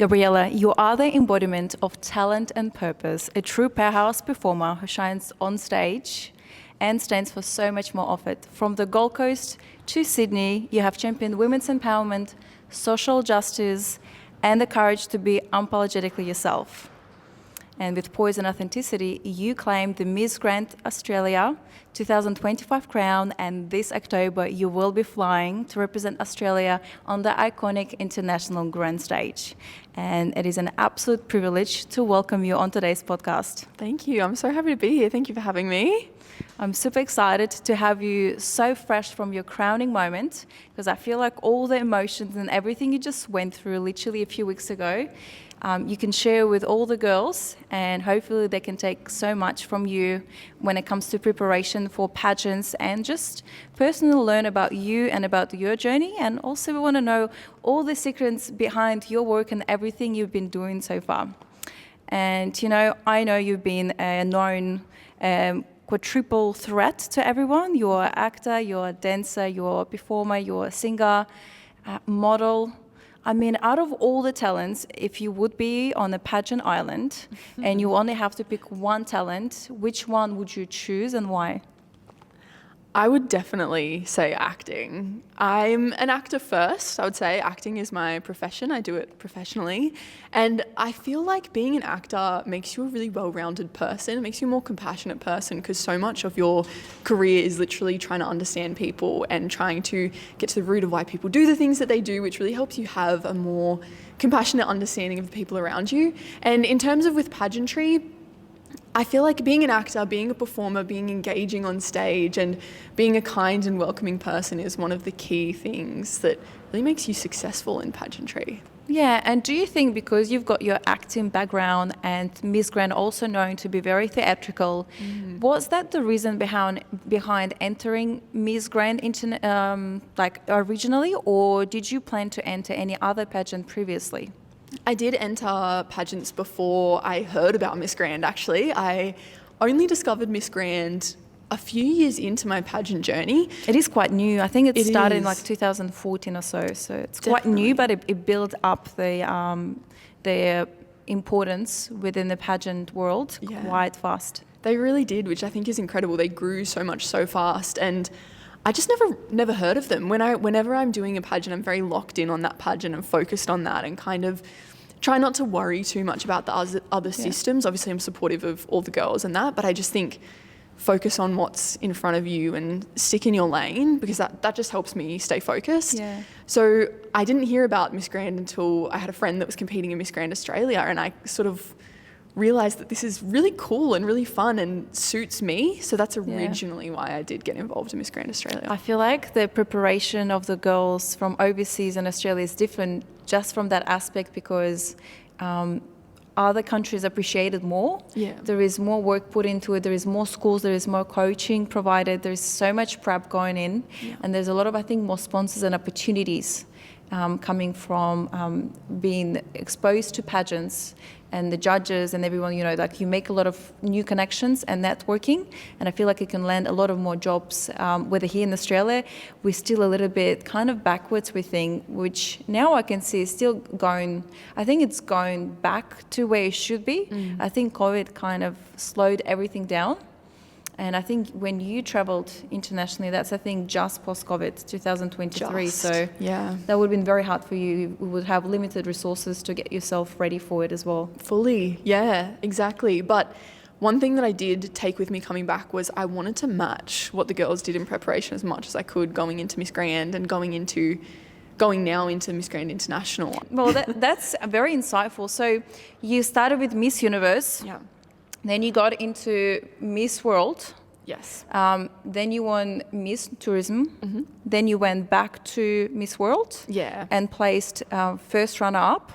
Gabriella, you are the embodiment of talent and purpose, a true powerhouse performer who shines on stage and stands for so much more of it. From the Gold Coast to Sydney, you have championed women's empowerment, social justice, and the courage to be unapologetically yourself. And with poise and authenticity, you claimed the Miss Grand Australia 2025 crown, and this October you will be flying to represent Australia on the iconic international grand stage. And it is an absolute privilege to welcome you on today's podcast. Thank you. I'm so happy to be here. Thank you for having me. I'm super excited to have you so fresh from your crowning moment, because I feel like all the emotions and everything you just went through literally a few weeks ago, you can share with all the girls, and hopefully they can take so much from you when it comes to preparation for pageants and just personally learn about you and about your journey. And also we want to know all the secrets behind your work and everything you've been doing so far. And I know you've been a known quadruple threat to everyone. You're an actor, you're a dancer, you're a performer, you're a singer, model. I mean, out of all the talents, if you would be on a pageant island and you only have to pick one talent, which one would you choose and why? I would definitely say acting. I'm an actor first. I would say acting is my profession. I do it professionally. And I feel like being an actor makes you a really well-rounded person. It makes you a more compassionate person, because so much of your career is literally trying to understand people and trying to get to the root of why people do the things that they do, which really helps you have a more compassionate understanding of the people around you. And in terms of with pageantry, I feel like being an actor, being a performer, being engaging on stage and being a kind and welcoming person is one of the key things that really makes you successful in pageantry. Yeah, and do you think because you've got your acting background and Miss Grand also known to be very theatrical, was that the reason behind entering Miss Grand originally, or did you plan to enter any other pageant previously? I did enter pageants before I heard about Miss Grand, actually. I only discovered Miss Grand a few years into my pageant journey. It is quite new. I think it started in is. 2014 or so. So it's Definitely. quite new, but it built up the importance within the pageant world quite fast. They really did, which I think is incredible. They grew so much so fast, and I just never heard of them. Whenever I'm doing a pageant, I'm very locked in on that pageant and focused on that, and kind of try not to worry too much about the other systems. Obviously, I'm supportive of all the girls and that, but I just think focus on what's in front of you and stick in your lane, because that just helps me stay focused. Yeah. So I didn't hear about Miss Grand until I had a friend that was competing in Miss Grand Australia, and I sort of realised that this is really cool and really fun and suits me. So that's originally why I did get involved in Miss Grand Australia. I feel like the preparation of the girls from overseas and Australia is different just from that aspect, because other countries appreciate it more. Yeah. There is more work put into it. There is more schools. There is more coaching provided. There is so much prep going in. Yeah. And there's a lot of, I think, more sponsors and opportunities coming from being exposed to pageants and the judges and everyone, like you make a lot of new connections and networking, and I feel like you can land a lot of more jobs. Whether here in Australia, we're still a little bit kind of backwards, we think, which now I can see is still going, I think it's going back to where it should be. I think COVID kind of slowed everything down. And I think when you travelled internationally, that's, I think, just post-COVID, 2023. So that would have been very hard for you. You would have limited resources to get yourself ready for it as well. Fully, yeah, exactly. But one thing that I did take with me coming back was I wanted to match what the girls did in preparation as much as I could going into Miss Grand and going now into Miss Grand International. Well, that's very insightful. So you started with Miss Universe. Yeah. Then you got into Miss World. Yes. Then you won Miss Tourism. Then you went back to Miss World. Yeah. And placed first runner-up.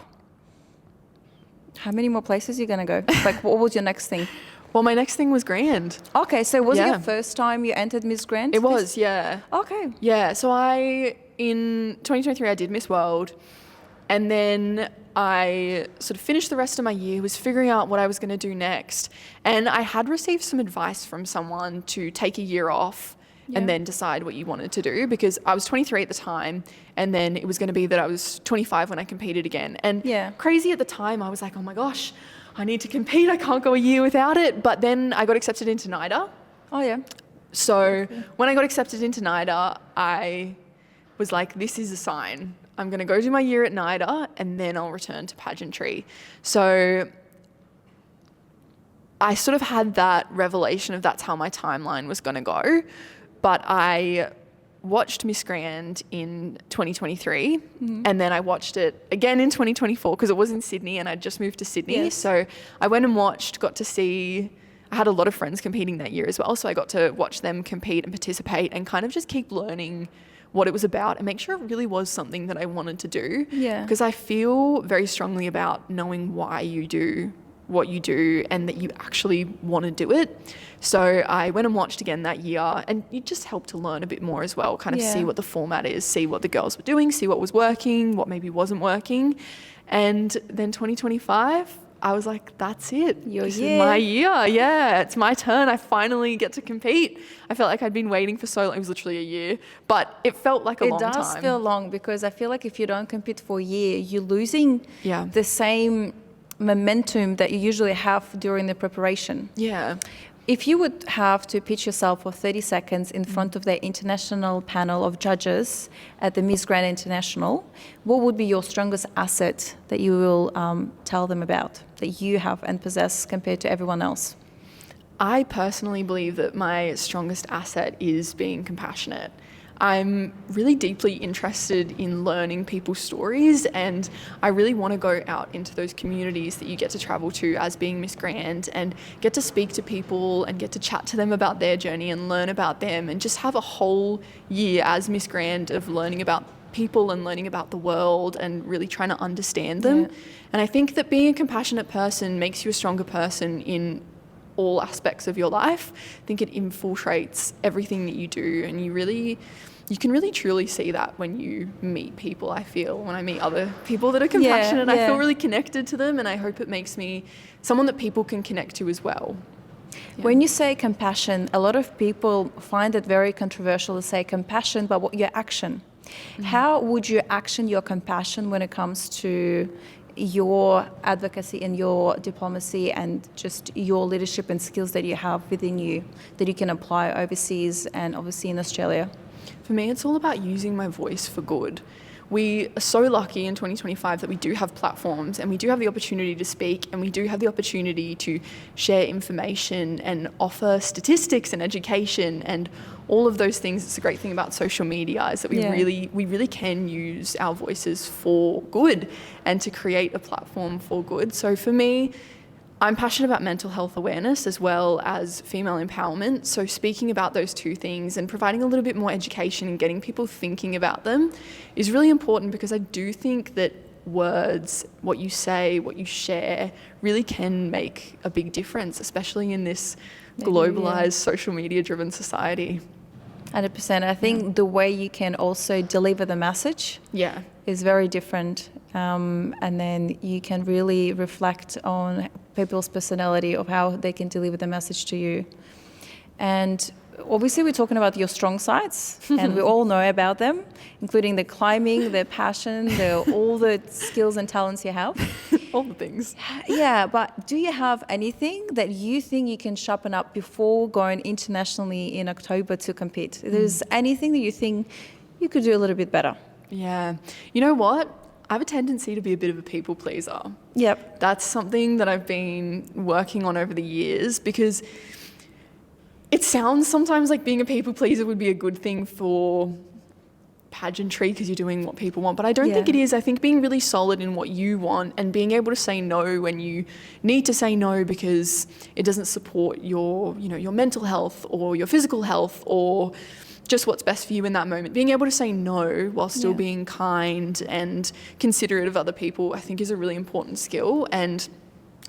How many more places are you going to go? Like, what was your next thing? Well, my next thing was Grand. Okay, so was it your first time you entered Miss Grand? It was, yeah. Okay. Yeah, so in 2023, I did Miss World. And then I sort of finished the rest of my year, was figuring out what I was going to do next. And I had received some advice from someone to take a year off and then decide what you wanted to do, because I was 23 at the time, and then it was going to be that I was 25 when I competed again. And crazy at the time, I was like, oh my gosh, I need to compete. I can't go a year without it. But then I got accepted into NIDA. Oh, yeah. So when I got accepted into NIDA, I was like, this is a sign. I'm going to go do my year at NIDA, and then I'll return to pageantry. So I sort of had that revelation of that's how my timeline was going to go. But I watched Miss Grand in 2023, and then I watched it again in 2024 because it was in Sydney and I'd just moved to Sydney. Yes. So I went and watched, got to see, I had a lot of friends competing that year as well. So I got to watch them compete and participate and kind of just keep learning what it was about and make sure it really was something that I wanted to do. Yeah. Because I feel very strongly about knowing why you do what you do and that you actually want to do it. So I went and watched again that year, and it just helped to learn a bit more as well, kind of see what the format is, see what the girls were doing, see what was working, what maybe wasn't working. And then 2025, I was like, that's it. This is my year. Yeah, it's my turn. I finally get to compete. I felt like I'd been waiting for so long. It was literally a year, but it felt like a long time. It does feel long, because I feel like if you don't compete for a year, you're losing the same momentum that you usually have during the preparation. Yeah. If you would have to pitch yourself for 30 seconds in front of the international panel of judges at the Miss Grand International, what would be your strongest asset that you will tell them about, that you have and possess compared to everyone else? I personally believe that my strongest asset is being compassionate. I'm really deeply interested in learning people's stories, and I really want to go out into those communities that you get to travel to as being Miss Grand and get to speak to people and get to chat to them about their journey and learn about them, and just have a whole year as Miss Grand of learning about people and learning about the world and really trying to understand them. Yeah. And I think that being a compassionate person makes you a stronger person in all aspects of your life. I think it infiltrates everything that you do, and you can really truly see that when you meet people. I feel when I meet other people that are compassionate, I feel really connected to them, and I hope it makes me someone that people can connect to as well. Yeah. When you say compassion, a lot of people find it very controversial to say compassion, but what your action? How would you action your compassion when it comes to your advocacy and your diplomacy and just your leadership and skills that you have within you that you can apply overseas and obviously in Australia? For me, it's all about using my voice for good. We are so lucky in 2025 that we do have platforms and we do have the opportunity to speak, and we do have the opportunity to share information and offer statistics and education and all of those things. It's a great thing about social media is that we really can use our voices for good and to create a platform for good. So for me, I'm passionate about mental health awareness as well as female empowerment. So speaking about those two things and providing a little bit more education and getting people thinking about them is really important, because I do think that words, what you say, what you share, really can make a big difference, especially in this globalized, social media driven society. 100%. I think the way you can also deliver the message is very different. And then you can really reflect on people's personality of how they can deliver the message to you. And obviously we're talking about your strong sides and we all know about them, including the climbing, the passion, all the skills and talents you have. All the things. Yeah, but do you have anything that you think you can sharpen up before going internationally in October to compete? There's anything that you think you could do a little bit better? Yeah. You know what? I have a tendency to be a bit of a people pleaser. Yep. That's something that I've been working on over the years, because it sounds sometimes like being a people pleaser would be a good thing for pageantry because you're doing what people want, but I don't think it is. I think being really solid in what you want and being able to say no when you need to say no because it doesn't support your mental health or your physical health or just what's best for you in that moment. Being able to say no while still being kind and considerate of other people, I think is a really important skill. And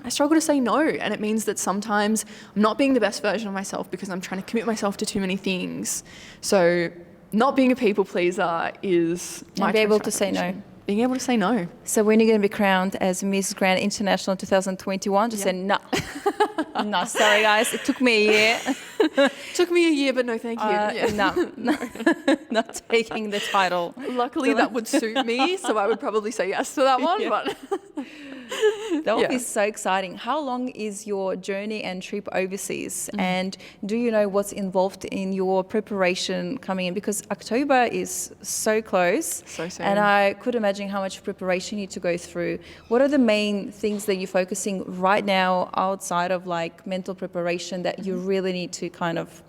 I struggle to say no, and it means that sometimes I'm not being the best version of myself because I'm trying to commit myself to too many things. So not being a people pleaser is my and be able to say no. Being able to say no. So when you're going to be crowned as Miss Grand International 2021, just say no. No, sorry guys, it took me a year. Took me a year, but no thank you. No, not taking the title. Luckily, that would suit me, so I would probably say yes to that one. Yeah. But That would Yeah. be so exciting. How long is your journey and trip overseas? And do you know what's involved in your preparation coming in? Because October is so close. So soon. And I could imagine how much preparation you need to go through. What are the main things that you're focusing right now outside of like mental preparation that you really need to kind of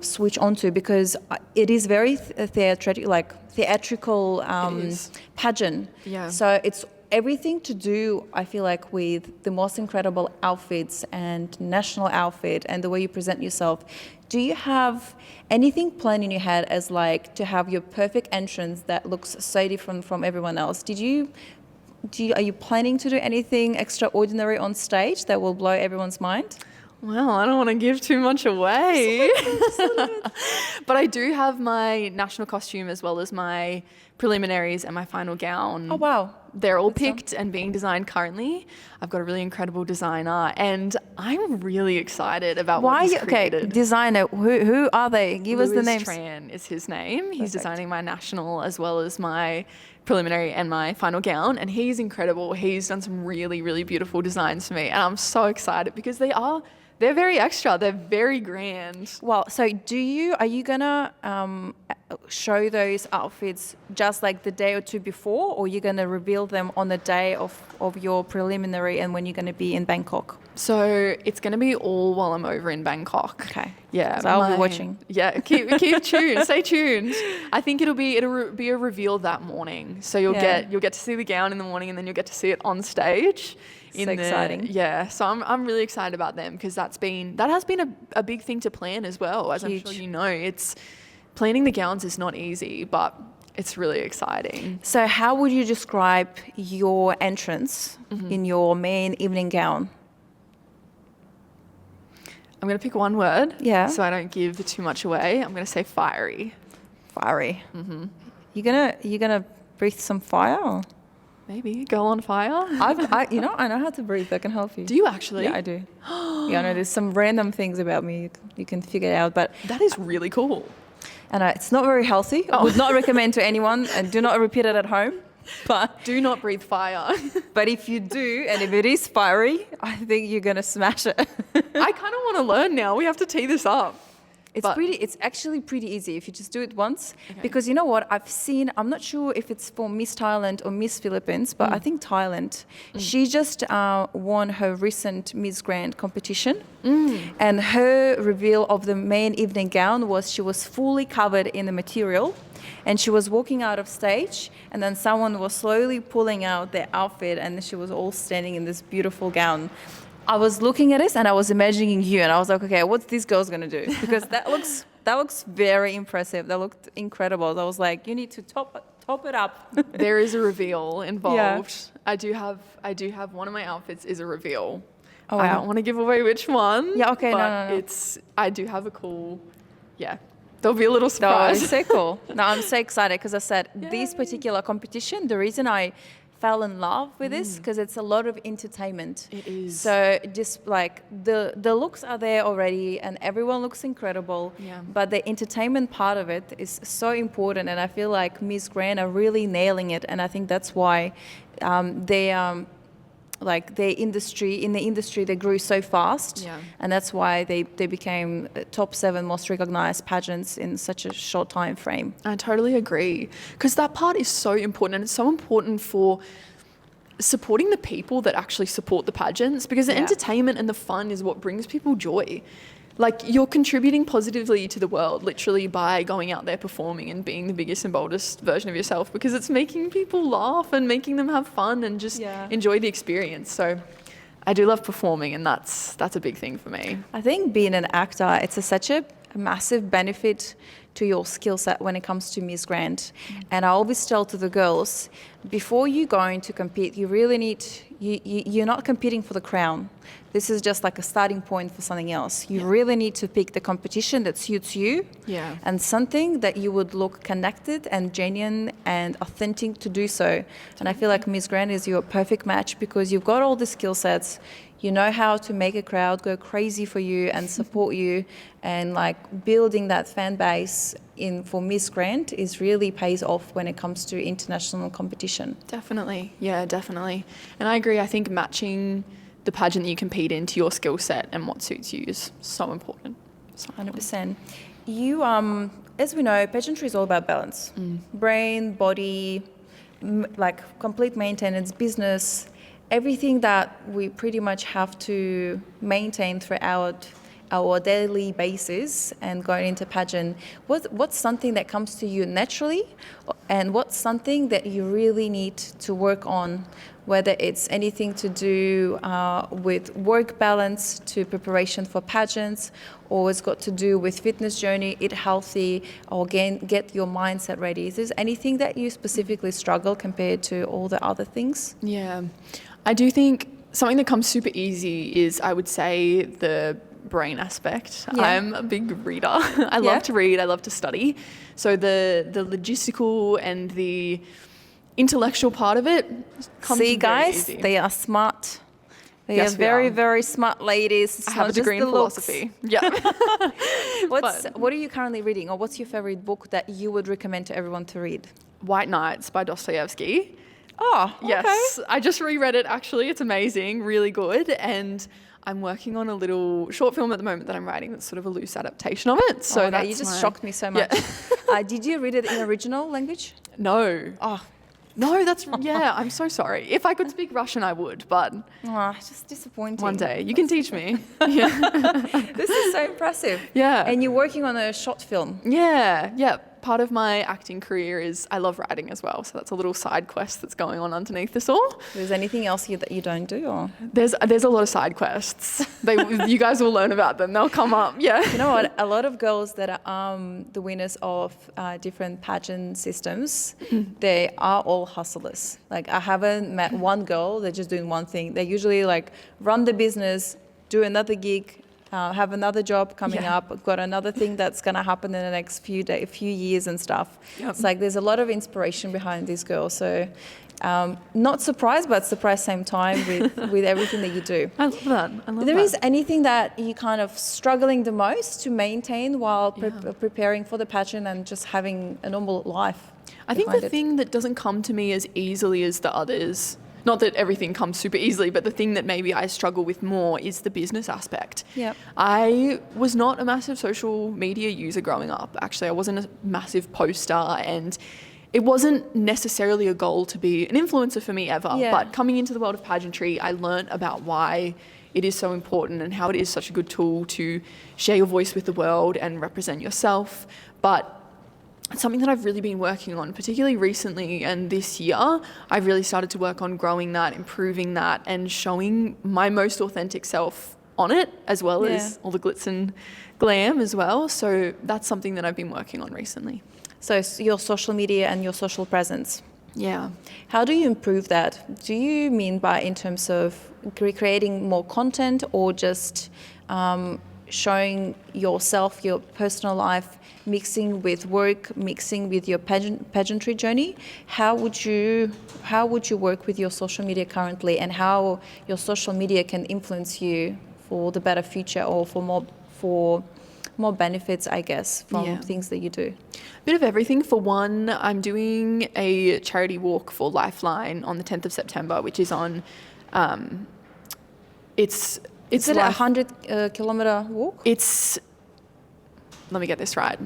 switch onto? Because it is very theatrical is. pageant. Yeah. So it's everything to do, I feel like, with the most incredible outfits and national outfit and the way you present yourself. Do you have anything planned in your head as like to have your perfect entrance that looks so different from everyone else? Are you planning to do anything extraordinary on stage that will blow everyone's mind? Well, I don't want to give too much away. But I do have my national costume as well as my preliminaries and my final gown. Oh, wow. They're all picked and being designed currently. I've got a really incredible designer and I'm really excited about what he's created. Designer, who are they? Give us the Louis names. Tran is his name. He's Perfect. designing my national as well as my preliminary and my final gown, and he's incredible. He's done some really, really beautiful designs for me, and I'm so excited because they're very extra. They're very grand. Well, so are you gonna show those outfits just like the day or two before, or you're gonna reveal them on the day of your preliminary and when you're gonna be in Bangkok? So it's going to be all while I'm over in Bangkok. Okay. Yeah. So I'll be watching. Yeah. Keep tuned. Stay tuned. I think it'll be a reveal that morning. So you'll get to see the gown in the morning, and then you'll get to see it on stage. Exciting. Yeah. So I'm really excited about them because that has been a big thing to plan as well. As Huge. I'm sure you know, it's planning the gowns is not easy, but it's really exciting. So how would you describe your entrance in your main evening gown? I'm going to pick one word. Yeah. So I don't give too much away. I'm going to say fiery. Fiery. Mm-hmm. You gonna breathe some fire? Or? Maybe go on fire. I know how to breathe. I can help you. Do you actually? Yeah, I do. Yeah, I know there's some random things about me you can figure it out, but That is really cool. and it's not very healthy. I would not recommend to anyone, and do not repeat it at home. But Do not breathe fire. but if you do, and if it is fiery, I think you're gonna smash it. I kind of want to learn now. We have to tee this up. It's actually pretty easy if you just do it once. Because you know what, I'm not sure if it's for Miss Thailand or Miss Philippines, but I think Thailand. She just won her recent Miss Grand competition. And her reveal of the main evening gown was she was fully covered in the material. And she was walking out of stage, and then someone was slowly pulling out their outfit, and she was all standing in this beautiful gown. I was looking at this and I was imagining you, and I was like, okay, what's this girl's gonna do? Because that looks very impressive. That looked incredible. I was like, you need to top it up. There is a reveal involved. Yeah. I do have one of my outfits is a reveal. Oh, I wow. don't want to give away which one. Yeah, okay, but no. I do have a cool, yeah. There'll be a little No, surprise. it's so cool. No, I'm so excited because I said this Yay. particular competition, the reason I fell in love with this because it's a lot of entertainment. It is. So just like the looks are there already and everyone looks incredible. Yeah. But the entertainment part of it is so important, and I feel like Miss Grand are really nailing it, and I think that's why like in the industry they grew so fast, Yeah. and that's why they became top 7 most recognized pageants in such a short time frame. I totally agree, because that part is so important, and it's so important for supporting the people that actually support the pageants, because the Yeah. entertainment and the fun is what brings people joy. Like, you're contributing positively to the world literally by going out there performing and being the biggest and boldest version of yourself, because it's making people laugh and making them have fun and just enjoy the experience. So I do love performing, and that's a big thing for me. I think being an actor, it's such a massive benefit to your skill set when it comes to Miss Grand. And I always tell to the girls, before you going to compete, you really need, you're not competing for the crown. This is just like a starting point for something else. You really need to pick the competition that suits you, and something that you would look connected and genuine and authentic to do so. And I feel like Miss Grand is your perfect match because you've got all the skill sets. You know how to make a crowd go crazy for you and support you, and like building that fan base in for Miss Grand is really pays off when it comes to international competition. Definitely. Yeah, definitely. And I agree. I think matching the pageant that you compete in to your skill set and what suits you is so important. 100%. You, as we know, pageantry is all about balance. Brain, body, like complete maintenance, business, everything that we pretty much have to maintain throughout our daily basis and going into pageant. What's something that comes to you naturally, and what's something that you really need to work on, whether it's anything to do with work balance to preparation for pageants, or it's got to do with fitness journey, eat healthy, or get your mindset ready. Is there anything that you specifically struggle compared to all the other things? Yeah, I do think something that comes super easy is, I would say, the brain aspect. I'm a big reader. I love to read. I love to study. So the logistical and the intellectual part of it comes See, guys, easy. they are smart. They Yes, are we very, are. very smart ladies. It's I have not a degree in just the looks. philosophy. Yeah. What are you currently reading, or what's your favorite book that you would recommend to everyone to read? White Nights by Dostoevsky. Oh, okay. Yes, I just reread it actually. It's amazing, really good. And I'm working on a little short film at the moment that I'm writing that's sort of a loose adaptation of it. So that's you just shocked me so much. Did you read it in original language? No. Oh, No, that's, I'm so sorry. If I could speak Russian, I would, but it's just disappointing. one day you can teach me. This is so impressive. Yeah. And you're working on a short film. Yeah. Part of my acting career is I love writing as well. So that's a little side quest that's going on underneath this all. Is there anything else that you don't do? Or? There's a lot of side quests. You guys will learn about them. They'll come up. Yeah. You know what? A lot of girls that are the winners of different pageant systems, they are all hustlers. Like I haven't met one girl that's just doing one thing. They usually like run the business, do another gig, have another job coming up, got another thing that's going to happen in the next few years and stuff. It's like there's a lot of inspiration behind these girls. So not surprised, but surprised same time with everything that you do. I love that. There is anything that you kind of struggling the most to maintain while preparing for the pageant and just having a normal life? I think the thing that doesn't come to me as easily as the others, not that everything comes super easily, but the thing that maybe I struggle with more is the business aspect. Yep. I was not a massive social media user growing up. Actually, I wasn't a massive poster, and it wasn't necessarily a goal to be an influencer for me ever. Yeah. But coming into the world of pageantry, I learnt about why it is so important and how it is such a good tool to share your voice with the world and represent yourself. But it's something that I've really been working on, particularly recently and this year. I've really started to work on growing that, improving that, and showing my most authentic self on it, as well as all the glitz and glam as well. So that's something that I've been working on recently. So your social media and your social presence. Yeah. How do you improve that? Do you mean by in terms of creating more content, or just showing yourself, your personal life, mixing with work, mixing with your pageantry journey? How would you work with your social media currently, and how your social media can influence you for the better future, or for more benefits, I guess, from things that you do? Bit of everything. For one, I'm doing a charity walk for Lifeline on the 10th of September, which is on, Is it a 100-kilometer walk? Let me get this right.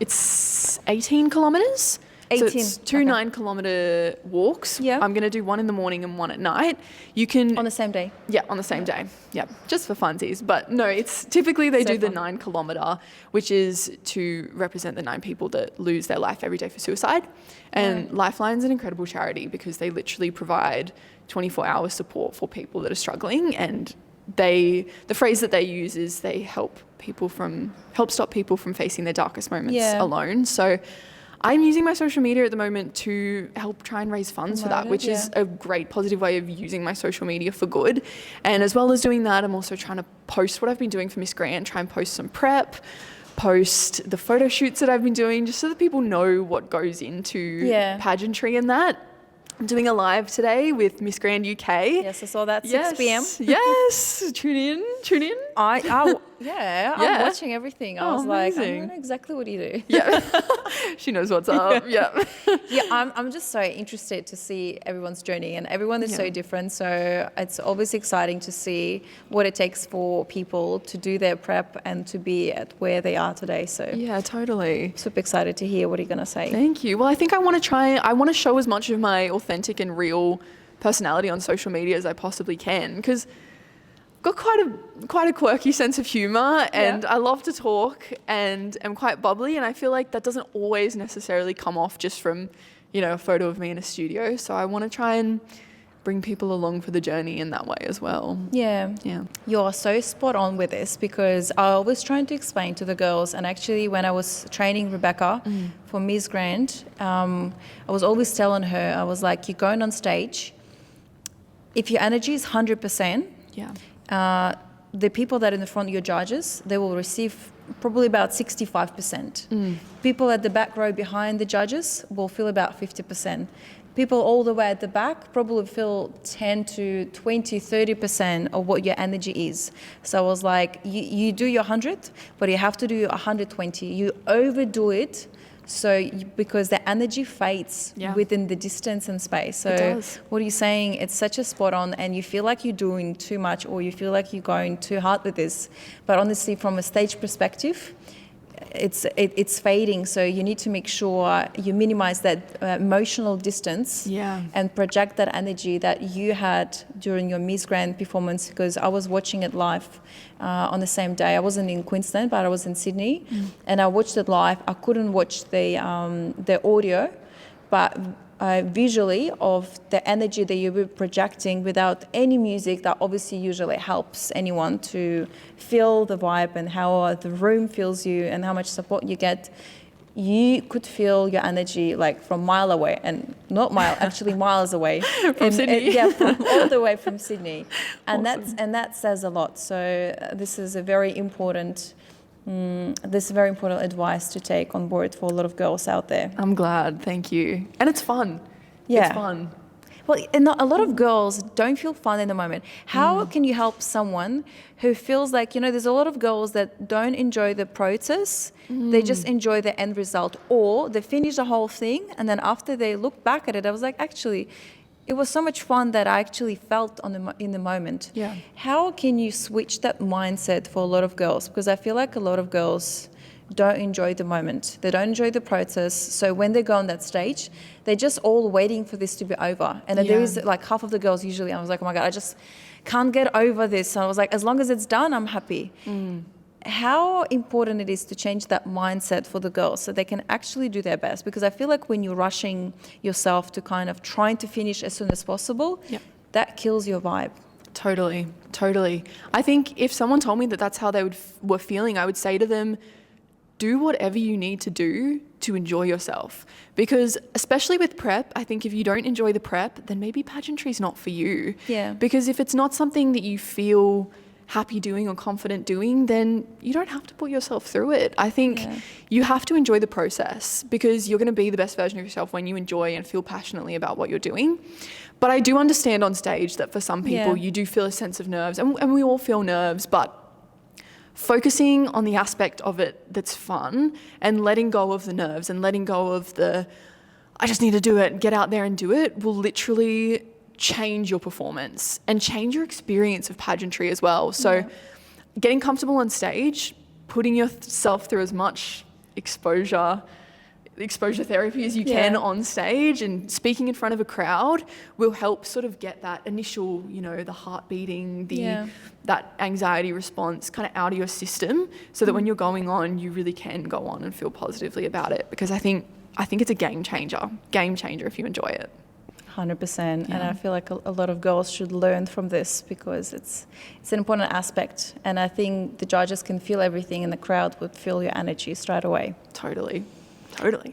It's 18 kilometres. 18. So it's two 9-kilometre walks. Yeah. I'm going to do one in the morning and one at night. You can... On the same day? Yeah, on the same day. Yeah, just for funsies. But no, it's typically they do the 9-kilometre, which is to represent the 9 people that lose their life every day for suicide. And Lifeline's an incredible charity because they literally provide 24-hour support for people that are struggling, and the phrase that they use is they help stop people from facing their darkest moments alone. So I'm using my social media at the moment to help try and raise funds for that, which is a great positive way of using my social media for good. And as well as doing that, I'm also trying to post what I've been doing for Miss Grand, try and post some prep, post the photo shoots that I've been doing, just so that people know what goes into pageantry and that. I'm doing a live today with Miss Grand UK. Yes, I saw that, 6 p.m. Yes, tune in. I'm watching everything. I was like, I know exactly what you do. Yeah, she knows what's up. Yeah. I'm just so interested to see everyone's journey, and everyone is so different. So it's always exciting to see what it takes for people to do their prep and to be at where they are today. So yeah, totally. Super excited to hear what you're going to say. Thank you. Well, I think I want to show as much of my authentic and real personality on social media as I possibly can, because I've got quite a quirky sense of humor, and I love to talk, and I'm quite bubbly, and I feel like that doesn't always necessarily come off just from, a photo of me in a studio. So I want to try and bring people along for the journey in that way as well. Yeah. You're so spot on with this, because I was trying to explain to the girls, and actually when I was training Rebecca for Miss Grand, I was always telling her, I was like, you're going on stage, if your energy is 100%, the people that are in the front, your judges, they will receive probably about 65%. People at the back row behind the judges will feel about 50%. People all the way at the back probably feel 10 to 20, 30% of what your energy is. So I was like, you do your 100, but you have to do your 120. You overdo it, because the energy fades within the distance and space. So what are you saying? It's such a spot on, and you feel like you're doing too much, or you feel like you're going too hard with this. But honestly, from a stage perspective, it's fading, so you need to make sure you minimize that emotional distance and project that energy that you had during your Miss Grand performance, because I was watching it live on the same day. I wasn't in Queensland, but I was in Sydney, and I watched it live. I couldn't watch the audio, but visually of the energy that you were projecting without any music, that obviously usually helps anyone to feel the vibe and how the room feels you and how much support you get. You could feel your energy like from mile away, and not mile, actually miles away. From Sydney. From all the way from Sydney. And awesome. that says a lot. So this is a very important advice to take on board for a lot of girls out there. I'm glad, thank you. And it's fun. Yeah. It's fun. Well, and a lot of girls don't feel fun in the moment. How can you help someone who feels like, there's a lot of girls that don't enjoy the process, they just enjoy the end result, or they finish the whole thing, and then after they look back at it, I was like, actually, it was so much fun that I actually felt in the moment. Yeah. How can you switch that mindset for a lot of girls? Because I feel like a lot of girls don't enjoy the moment. They don't enjoy the process. So when they go on that stage, they're just all waiting for this to be over. And there is like half of the girls usually, I was like, oh my God, I just can't get over this. So I was like, as long as it's done, I'm happy. How important it is to change that mindset for the girls so they can actually do their best. Because I feel like when you're rushing yourself to kind of trying to finish as soon as possible, that kills your vibe. Totally. I think if someone told me that that's how they were feeling, I would say to them, do whatever you need to do to enjoy yourself. Because especially with prep, I think if you don't enjoy the prep, then maybe pageantry is not for you. Yeah. Because if it's not something that you feel happy doing or confident doing, then you don't have to put yourself through it. I think you have to enjoy the process, because you're going to be the best version of yourself when you enjoy and feel passionately about what you're doing. But I do understand on stage that for some people you do feel a sense of nerves, and we all feel nerves, but focusing on the aspect of it that's fun and letting go of the nerves and letting go of I just need to do it, get out there and do it, will literally change your performance and change your experience of pageantry as well. So getting comfortable on stage, putting yourself through as much exposure therapy as you can on stage, and speaking in front of a crowd will help sort of get that initial, the heart beating, that anxiety response kind of out of your system, so that when you're going on, you really can go on and feel positively about it. Because I think it's a game changer if you enjoy it. 100%. And Yeah. I feel like a lot of girls should learn from this because it's an important aspect. And I think the judges can feel everything and the crowd would feel your energy straight away. Totally.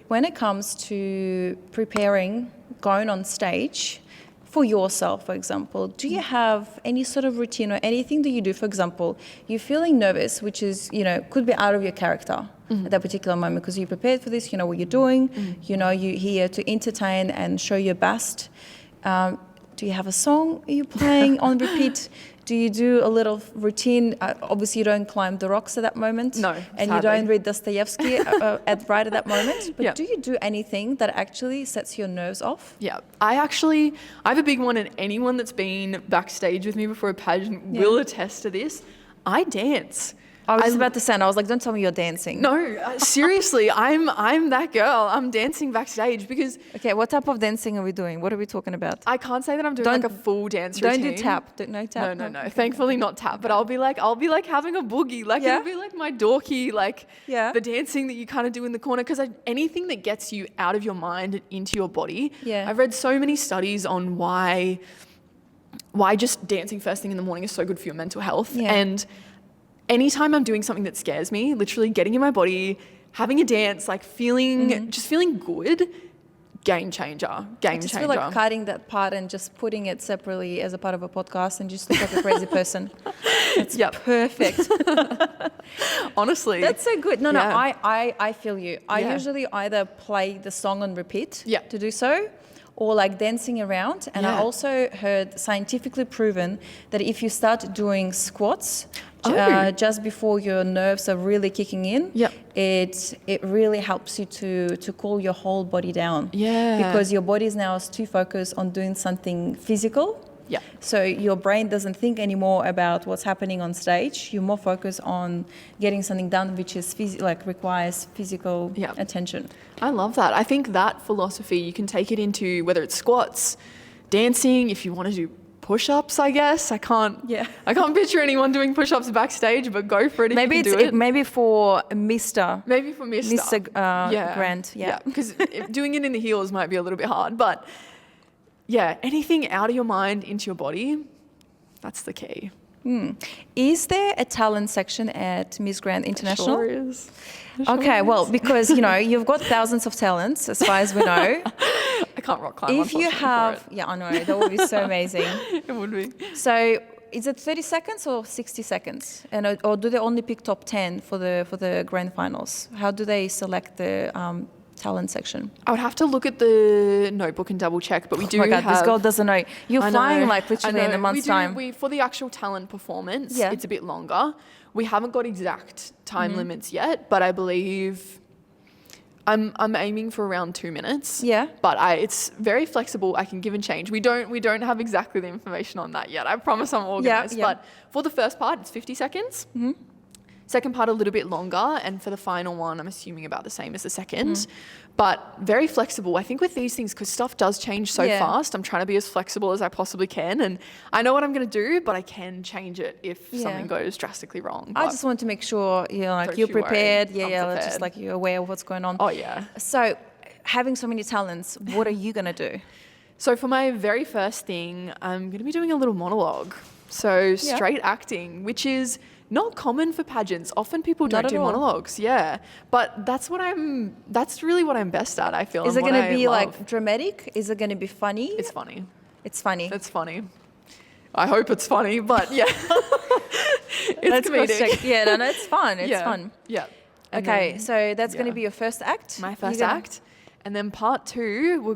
When it comes to preparing, going on stage for yourself, for example, do you have any sort of routine or anything that you do? For example, you're feeling nervous, which is, could be out of your character at that particular moment because you prepared for this, you know what you're doing, you're here to entertain and show your best. Do you have a song you're playing on repeat? Do you do a little routine? Obviously, you don't climb the rocks at that moment. No, and sadly. you don't read Dostoevsky right at that moment. But Yeah. do you do anything that actually sets your nerves off? Yeah, I have a big one, and anyone that's been backstage with me before a pageant will attest to this. I dance. I was about to say, and I was like, don't tell me you're dancing. No, seriously, I'm that girl. I'm dancing backstage because Okay, what type of dancing are we doing? What are we talking about? I can't say that I'm doing Don't- like a full dance Don't routine. do tap. No tap. No. Thankfully not tap, but I'll be like having a boogie. Like Yeah. it'll be like my dorky, like Yeah. the dancing that you kind of do in the corner. Because anything that gets you out of your mind and into your body. Yeah. I've read so many studies on why just dancing first thing in the morning is so good for your mental health. Yeah. And anytime I'm doing something that scares me, literally getting in my body, having a dance, like just feeling good, game changer. I just feel like cutting that part and just putting it separately as a part of a podcast and just look like a crazy person. That's perfect. Honestly. That's so good. No, Yeah. I feel you. I Yeah. usually either play the song on repeat Yeah. to do so or like dancing around. And I Yeah. also heard scientifically proven that if you start doing squats just before your nerves are really kicking in, Yep. it really helps you to cool your whole body down. Yeah. Because your body is now too focused on doing something physical. Yeah. So your brain doesn't think anymore about what's happening on stage. You're more focused on getting something done, which is requires physical Yeah. attention. I love that. I think that philosophy, you can take it into whether it's squats, dancing, if you want to do push-ups, I guess. I can't picture anyone doing push-ups backstage, but go for it if Maybe you can do it. maybe for Mr. Maybe for Mr. Grant. Yeah. Because doing it in the heels might be a little bit hard, but yeah, anything out of your mind into your body, that's the key. Is there a talent section at Miss Grand International? Sure is. Okay, well, because you've got thousands of talents, as far as we know. I can't rock climb. If you have, I know that would be so amazing. It would be. So, is it 30 seconds or 60 seconds? And or do they only pick top 10 for the grand finals? How do they select the talent section? I would have to look at the notebook and double check, but we do Oh my God, have... this girl doesn't know. You're I know, flying like literally I in a know. month's time. For the actual talent performance, Yeah. it's a bit longer. We haven't got exact time limits yet, but I believe I'm aiming for around 2 minutes. Yeah. But it's very flexible. I can give and change. We don't have exactly the information on that yet. I promise I'm organized. Yeah. But for the first part, it's 50 seconds. Second part a little bit longer, and for the final one, I'm assuming about the same as the second. But very flexible. I think with these things, because stuff does change so fast, I'm trying to be as flexible as I possibly can. And I know what I'm going to do, but I can change it if something goes drastically wrong. I But just want to make sure you're Don't you're you worry. prepared. I'm Just prepared. like you're aware of what's going on. Oh, yeah. So, having so many talents, what are you gonna do? So for my very first thing, I'm going to be doing a little monologue. So straight acting, which is not common for pageants. Often people Not don't at do all. monologues. Yeah. But that's really what I'm best at, I feel. Is and it what gonna I be love. like dramatic? Is it gonna be funny? It's funny. It's funny. It's funny. I hope it's funny, but yeah. It's Let's comedic. cross-check. Yeah, no, it's fun. It's yeah. fun. Yeah. And Okay, then so that's going to yeah. be your first act. my You're first gonna- act. And then part 2, we're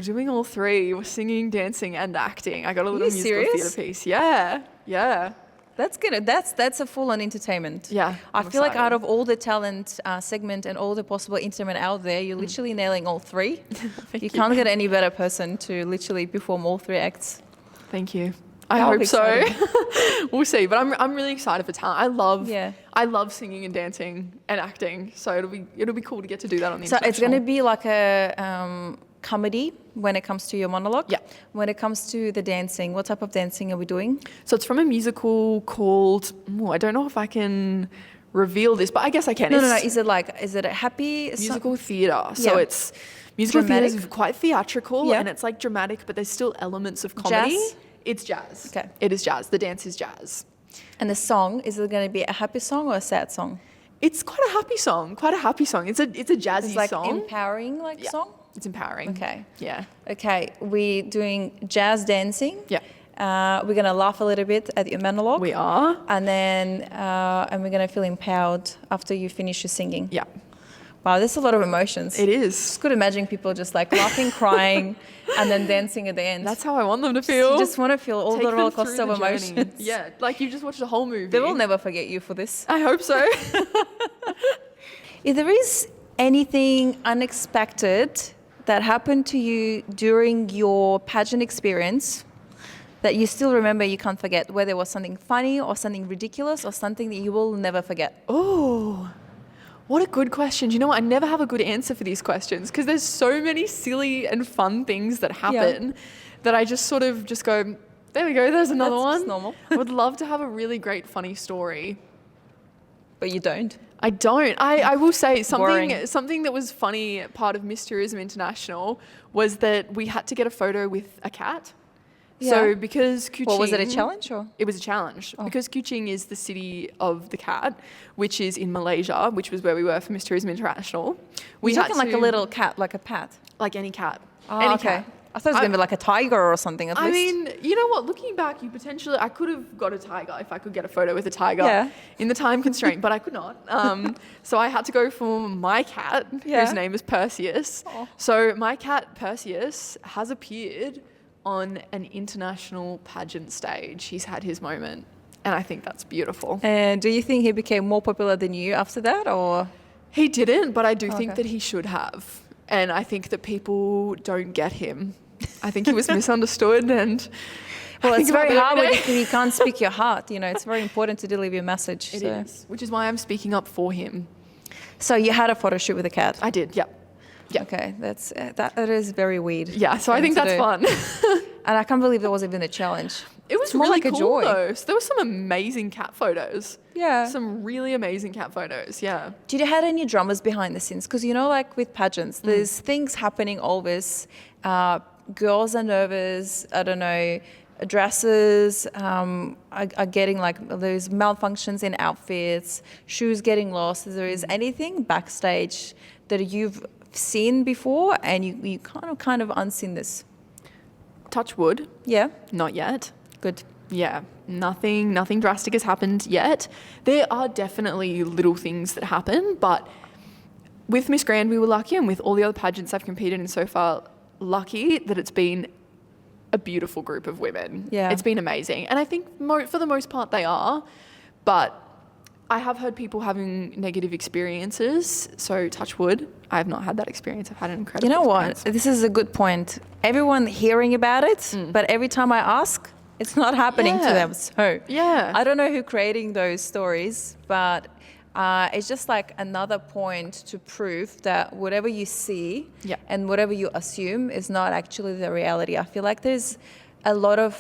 doing all 3. We're singing, dancing, and acting. I got a little you musical serious? theatre piece. Yeah. That's good. That's a full-on entertainment. Yeah, I I'm feel like out excited. of all the talent segment and all the possible entertainment out there, you're literally nailing all 3. You can't get any better person to literally perform all 3 acts. Thank you. I That'll hope be so. exciting. We'll see. But I'm really excited for talent. Yeah. I love singing and dancing and acting. So it'll be cool to get to do that on the So it's international. going to be like a comedy when it comes to your monologue. Yeah. When it comes to the dancing, what type of dancing are we doing? So it's from a musical called, I don't know if I can reveal this, but I guess I can. No. It's Is it a happy musical theatre. So Yeah. it's Musical theatre is Dramatic? quite theatrical Yeah. and it's like dramatic, but there's still elements of comedy. Jazz? It's jazz. Okay. It is jazz. The dance is jazz. And the song, is it going to be a happy song or a sad song? It's quite a happy song. Quite a happy song. It's a jazzy It's like song. empowering Yeah. song? It's empowering. Okay. Yeah. Okay, we're doing jazz dancing. Yeah. We're going to laugh a little bit at your monologue. We are. And then we're going to feel empowered after you finish your singing. Yeah. Wow, there's a lot of emotions. It is. Just could imagine people just like laughing, crying, and then dancing at the end. That's how I want them to feel. You just want to feel all Take the them roller through coaster of the journey. emotions. Yeah, like you just watched a whole movie. They will never forget you for this. I hope so. If there is anything unexpected that happened to you during your pageant experience that you still remember, you can't forget, whether it was something funny or something ridiculous or something that you will never forget. Oh, what a good question. Do you know what? I never have a good answer for these questions because there's so many silly and fun things that happen that I just sort of just go, there we go, there's another That's one. just normal. I would love to have a really great funny story. But you don't. I don't. I will say Boring. something that was funny, part of Miss Tourism International, was that we had to get a photo with a cat. Yeah. So because Kuching... Well, was it a challenge or? It was a challenge. Because Kuching is the city of the cat, which is in Malaysia, which was where we were for Miss Tourism International. We're talking like a little cat, like a pat. Like any cat. Oh, any okay. cat. I thought it was going to be like a tiger or something at I least. mean, you know what? Looking back, I could have got a tiger if I could get a photo with a tiger Yeah. in the time constraint, but I could not. So I had to go for my cat, Yeah. whose name is Perseus. Aw. So my cat, Perseus, has appeared on an international pageant stage. He's had his moment, and I think that's beautiful. And do you think he became more popular than you after that, or? He didn't, but I do think Okay. that he should have. And I think that people don't get him. I think he was misunderstood and... Well, I it's think about very it hard every when day. you can't speak your heart. You know, it's very important to deliver your message. It so. is, which is why I'm speaking up for him. So you had a photo shoot with a cat. I did, yep. Yeah. Okay, that is very weird. Yeah, so I thing think to that's do. fun. And I can't believe there was even a challenge. It was It's more really like a cool joy. though. So there were some amazing cat photos. Yeah. Some really amazing cat photos, yeah. Did you had any dramas behind the scenes? Because you know, like with pageants, there's things happening always. Girls are nervous. I don't know. Dresses are getting like those malfunctions in outfits. Shoes getting lost. Is there is anything backstage that you've seen before and you kind of unseen this? Touch wood, Yeah. not yet. Good. Yeah, nothing drastic has happened yet. There are definitely little things that happen, but with Miss Grand we were lucky, and with all the other pageants I've competed in so far, lucky that it's been a beautiful group of women. Yeah. It's been amazing. And I think for the most part they are, but I have heard people having negative experiences, so touch wood, I have not had that experience. I've had an incredible You know what? experience. This is a good point. Everyone hearing about it, but every time I ask, it's not happening to Yeah. them. So Yeah. I don't know who creating those stories, but it's just like another point to prove that whatever you see Yeah. and whatever you assume is not actually the reality. I feel like there's a lot of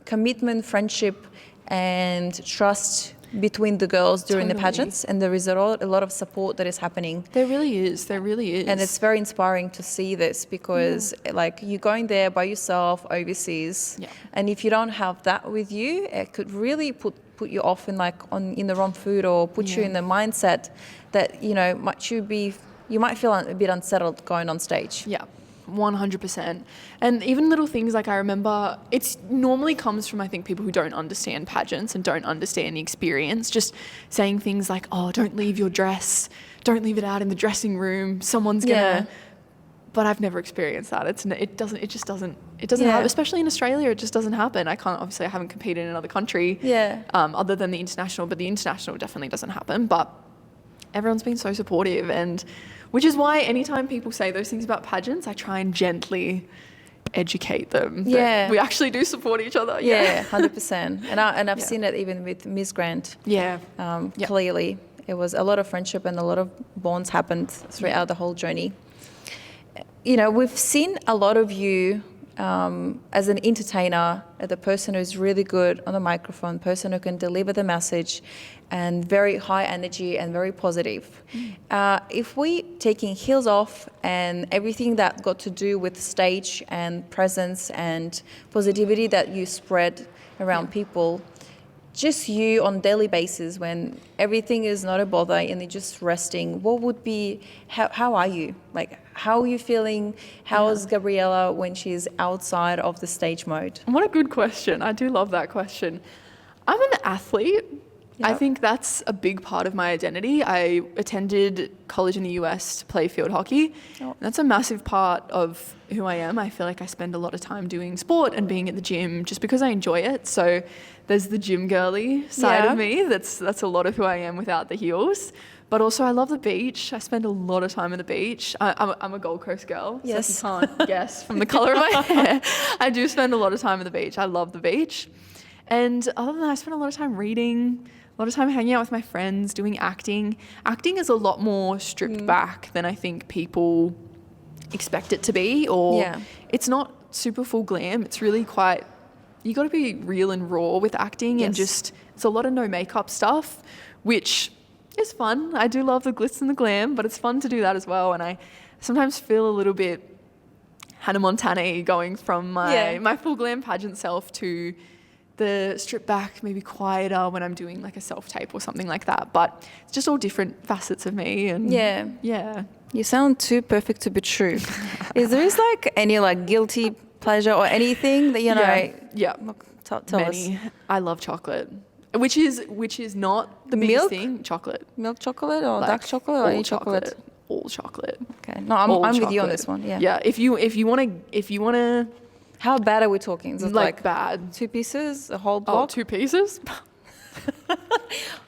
commitment, friendship, and trust between the girls during the Totally. pageants, and there is a lot of support that is happening. There really is. There really is. And it's very inspiring to see this because, like, you're going there by yourself overseas, Yeah. and if you don't have that with you, it could really put you off in the wrong food or put you Yeah. in the mindset that you might feel a bit unsettled going on stage. Yeah, 100%. And even little things like I remember, it's normally comes from, I think, people who don't understand pageants and don't understand the experience, just saying things like, oh, don't leave your dress, don't leave it out in the dressing room, someone's gonna... Yeah. But I've never experienced that. It just doesn't Yeah. happen, especially in Australia. It just doesn't happen. I haven't competed in another country, Yeah. other than the international, but the international definitely doesn't happen. But everyone's been so supportive, and which is why anytime people say those things about pageants, I try and gently educate them that Yeah. we actually do support each other. Yeah, 100%. And I've Yeah. seen it even with Miss Grant. Yeah. Yeah. Clearly, it was a lot of friendship and a lot of bonds happened throughout the whole journey. You know, we've seen a lot of you as an entertainer, the person who's really good on the microphone, person who can deliver the message, and very high energy and very positive. If we taking heels off and everything that got to do with stage and presence and positivity that you spread around people, just you on daily basis when everything is not a bother and you're just resting, what would be, how are you? Like, how are you feeling? How is Gabriella when she's outside of the stage mode? What a good question. I do love that question. I'm an athlete. I Yep. think that's a big part of my identity. I attended college in the US to play field hockey. Oh. That's a massive part of who I am. I feel like I spend a lot of time doing sport and being at the gym just because I enjoy it. So there's the gym girly side of me. That's a lot of who I am without the heels. But also I love the beach. I spend a lot of time at the beach. I'm a Gold Coast girl. Yes. So if you can't guess from the colour of my hair, I do spend a lot of time at the beach. I love the beach. And other than that, I spend a lot of time reading, a lot of time hanging out with my friends, doing acting. Acting is a lot more stripped back than I think people expect it to be, or it's not super full glam. It's really quite, you got to be real and raw with acting, and just, it's a lot of no makeup stuff, which is fun. I do love the glitz and the glam, but it's fun to do that as well. And I sometimes feel a little bit Hannah Montana going from my full glam pageant self to the stripped back, maybe quieter when I'm doing like a self-tape or something like that. But it's just all different facets of me. And yeah. You sound too perfect to be true. Is there like any like guilty pleasure or anything that, you know? Yeah. Tell Many. us. I love chocolate, which is not the biggest Milk? thing. Chocolate. Milk chocolate or Like, dark chocolate or all any chocolate? All chocolate. Okay. No, I'm with you on this one. Yeah. Yeah. If you wanna How bad are we talking? Is it like bad 2 pieces, a whole oh, block? 2 pieces.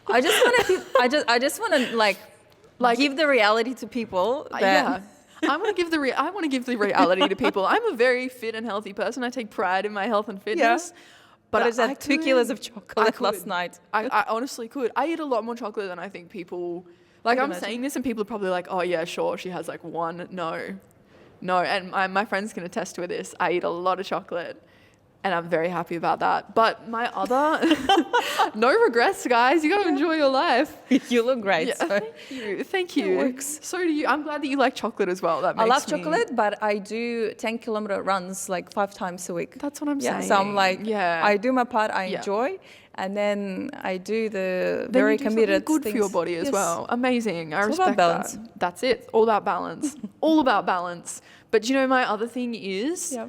I just want to like give the reality to people. That I want to give the reality to people. I'm a very fit and healthy person. I take pride in my health and fitness. But I just had 2 kilos of chocolate last night. I honestly could. I eat a lot more chocolate than I think people. Like, I'm saying this and people are probably like, oh yeah, sure, she has like 1. No, and my friends can attest to this. I eat a lot of chocolate, and I'm very happy about that. But my other, no regrets, guys. You got to enjoy your life. You look great. Yeah, So. thank you. It works. So do you. I'm glad that you like chocolate as well. That makes I love chocolate, but I do 10-kilometer runs like 5 times a week. That's what I'm saying. So I'm like, I do my part, I Yeah. enjoy, and then I do the Then very you do something committed good things. for your body as Yes. well. Amazing. I It's all respect about balance. that. That's it. It's all about balance. All about balance. But you know, my other thing is, Yeah.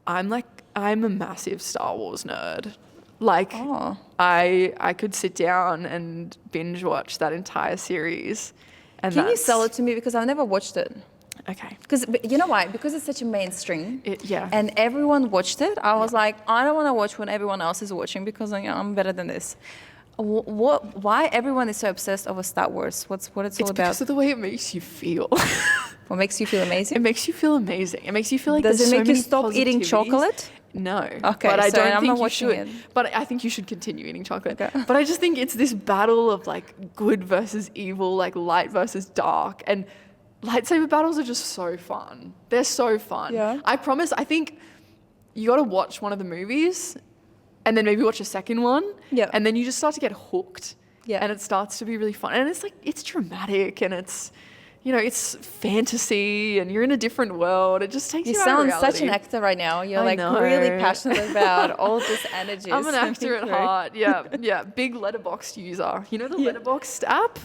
I'm a massive Star Wars nerd. Like, Oh. I could sit down and binge watch that entire series. And Can you sell it to me? Because I've never watched it. Okay. Because you know why? Because it's such a mainstream. Yeah. And everyone watched it. I was like, I don't want to watch when everyone else is watching because I'm better than this. Why everyone is so obsessed over Star Wars? What it's all It's about? because of the way it makes you feel. What makes you feel amazing? It makes you feel amazing. It makes you feel like Does there's it so make you many stop eating positivities. chocolate? No. Okay, but I so don't I'm think not you watching should. it. But I think you should continue eating chocolate. Okay. But I just think it's this battle of like good versus evil, like light versus dark. And lightsaber battles are just so fun. They're so fun. Yeah. I promise, I think you got to watch one of the movies and then maybe watch a second one. Yeah. And then you just start to get hooked. Yeah. And it starts to be really fun. And it's like, it's dramatic and it's, you know, it's fantasy and you're in a different world. It just takes you You out of sound reality. such an actor right now. You're I like know. really passionate about all this energy. I'm an actor at Through. heart. Yeah. Big Letterboxd user. You know the Letterboxd app?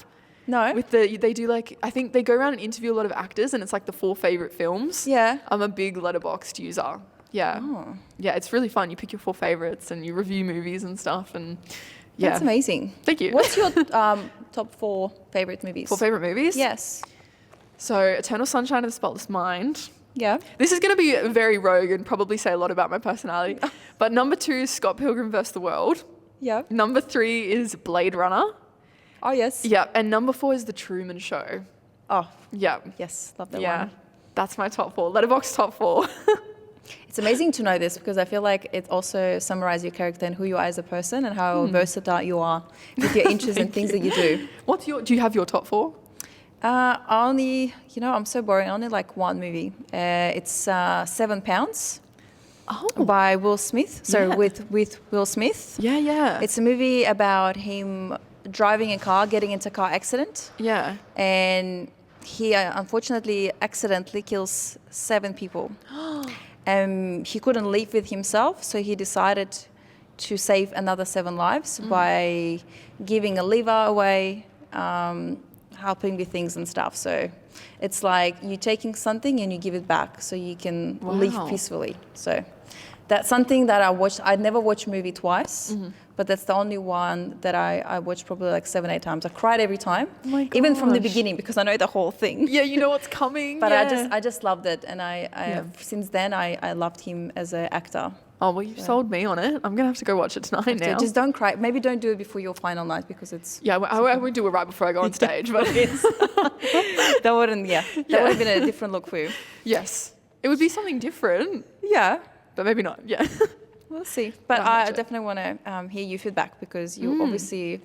No. They do like, I think they go around and interview a lot of actors and it's like the 4 favorite films. Yeah. I'm a big Letterboxd user. Yeah. Oh. Yeah, it's really fun. You pick your 4 favorites and you review movies and stuff and yeah. That's amazing. Thank you. What's your top 4 favorite movies? 4 favorite movies? Yes. So Eternal Sunshine of the Spotless Mind. Yeah. This is going to be very rogue and probably say a lot about my personality. But number 2 is Scott Pilgrim vs. the World. Yeah. Number 3 is Blade Runner. Oh, yes. Yeah, and number 4 is The Truman Show. Oh, Yeah. yes. Love that Yeah. one. That's my top 4. Letterboxd top 4. It's amazing to know this because I feel like it also summarizes your character and who you are as a person and how versatile you are with your interests and things that you do. Do you have your top 4? Only, I'm so boring. Only like one movie. It's £7. Oh. by Will Smith. So Yeah. with Will Smith. Yeah, yeah. It's a movie about him driving a car, getting into a car accident, yeah. and he unfortunately accidentally kills 7 people. He couldn't live with himself, so he decided to save another 7 lives by giving a liver away, helping with things and stuff. So it's like you taking something and you give it back so you can live Wow. peacefully. So that's something that I watched. I'd never watched a movie twice, but that's the only one that I watched probably like 7, 8 times. I cried every time, Oh my even from the gosh. beginning, because I know the whole thing. Yeah, you know what's coming. But yeah. I just loved it, and since then I loved him as an actor. Oh, well, you've sold me on it. I'm going to have to go watch it tonight So now. just don't cry. Maybe don't do it before your final night because it's Yeah, I would do it right before I go on stage. But that wouldn't that would have been a different look for you. yes, it would be something different, Yeah. but maybe not. Yeah. We'll see. But I'll I watch it. definitely want to hear your feedback because you obviously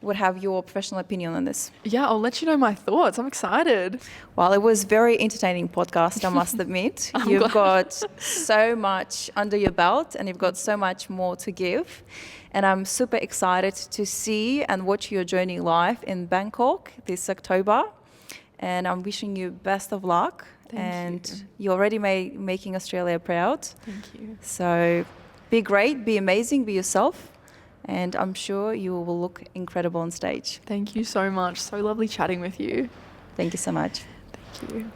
would have your professional opinion on this. Yeah, I'll let you know my thoughts. I'm excited. Well, it was very entertaining podcast, I must admit. You've got so much under your belt and you've got so much more to give. And I'm super excited to see and watch your journey live in Bangkok this October. And I'm wishing you best of luck. Thank You're already making Australia proud. Thank you. So be great, be amazing, be yourself. And I'm sure you will look incredible on stage. Thank you so much. So lovely chatting with you. Thank you so much. Thank you.